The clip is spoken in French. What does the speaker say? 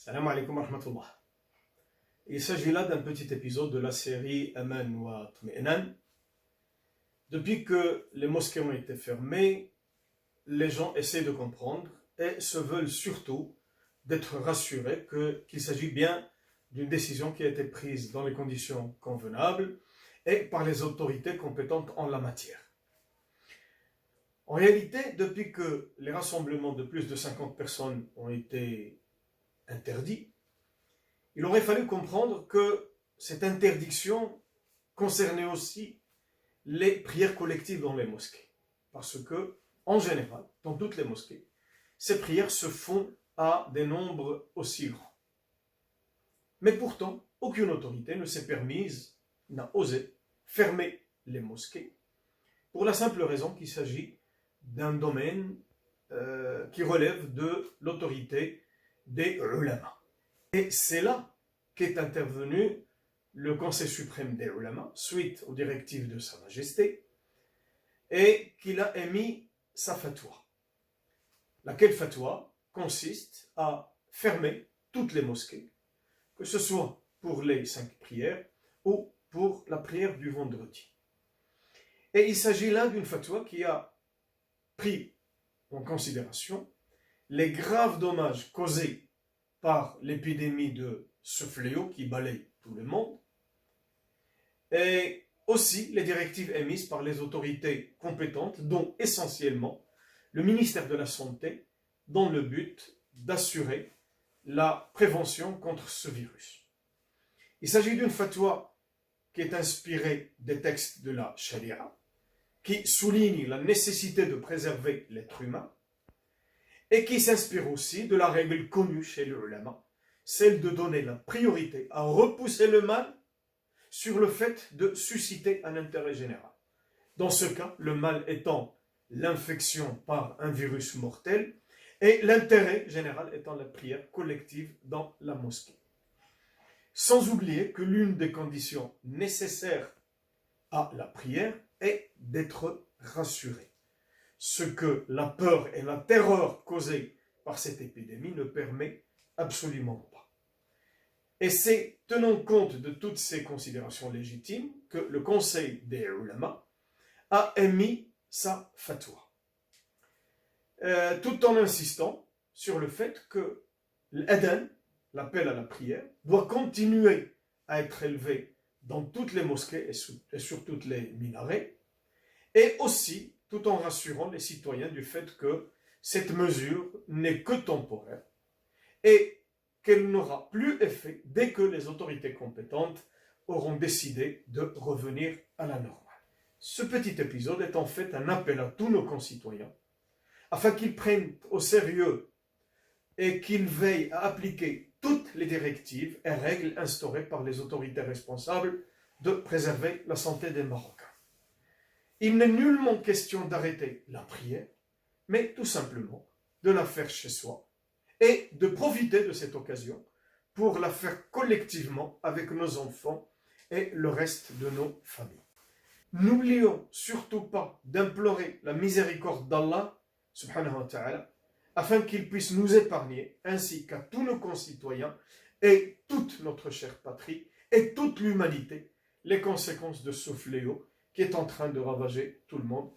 Salam alaikum wa rahmatullah. Il s'agit là d'un petit épisode de la série Aman wa Tmi'nan. Depuis que les mosquées ont été fermées, les gens essaient de comprendre et se veulent surtout d'être rassurés qu'il s'agit bien d'une décision qui a été prise dans les conditions convenables et par les autorités compétentes en la matière. En réalité, depuis que les rassemblements de plus de 50 personnes ont été interdits, il aurait fallu comprendre que cette interdiction concernait aussi les prières collectives dans les mosquées. Parce que, en général, dans toutes les mosquées, ces prières se font à des nombres aussi grands. Mais pourtant, aucune autorité ne s'est permise, n'a osé fermer les mosquées, pour la simple raison qu'il s'agit d'un domaine qui relève de l'autorité des ulama. Et c'est là qu'est intervenu le Conseil suprême des ulama, suite aux directives de Sa Majesté, et qu'il a émis sa fatwa. Laquelle fatwa consiste à fermer toutes les mosquées, que ce soit pour les 5 prières ou pour la prière du vendredi. Et il s'agit là d'une fatwa qui a pris en considération les graves dommages causés par l'épidémie de ce fléau qui balaye tout le monde, et aussi les directives émises par les autorités compétentes, dont essentiellement le ministère de la Santé, dans le but d'assurer la prévention contre ce virus. Il s'agit d'une fatwa qui est inspirée des textes de la Sharia, qui souligne la nécessité de préserver l'être humain, et qui s'inspire aussi de la règle connue chez les ulama, celle de donner la priorité à repousser le mal sur le fait de susciter un intérêt général. Dans ce cas, le mal étant l'infection par un virus mortel et l'intérêt général étant la prière collective dans la mosquée. Sans oublier que l'une des conditions nécessaires à la prière est d'être rassuré. Ce que la peur et la terreur causées par cette épidémie ne permet absolument pas. Et c'est tenant compte de toutes ces considérations légitimes que le Conseil des ulama a émis sa fatwa. Tout en insistant sur le fait que l'adhan, l'appel à la prière, doit continuer à être élevé dans toutes les mosquées et sur toutes les minarets, et aussi tout en rassurant les citoyens du fait que cette mesure n'est que temporaire et qu'elle n'aura plus effet dès que les autorités compétentes auront décidé de revenir à la normale. Ce petit épisode est en fait un appel à tous nos concitoyens afin qu'ils prennent au sérieux et qu'ils veillent à appliquer toutes les directives et règles instaurées par les autorités responsables de préserver la santé des Marocains. Il n'est nullement question d'arrêter la prière, mais tout simplement de la faire chez soi et de profiter de cette occasion pour la faire collectivement avec nos enfants et le reste de nos familles. N'oublions surtout pas d'implorer la miséricorde d'Allah, subhanahu wa ta'ala, afin qu'il puisse nous épargner, ainsi qu'à tous nos concitoyens et toute notre chère patrie et toute l'humanité, les conséquences de ce fléau qui est en train de ravager tout le monde.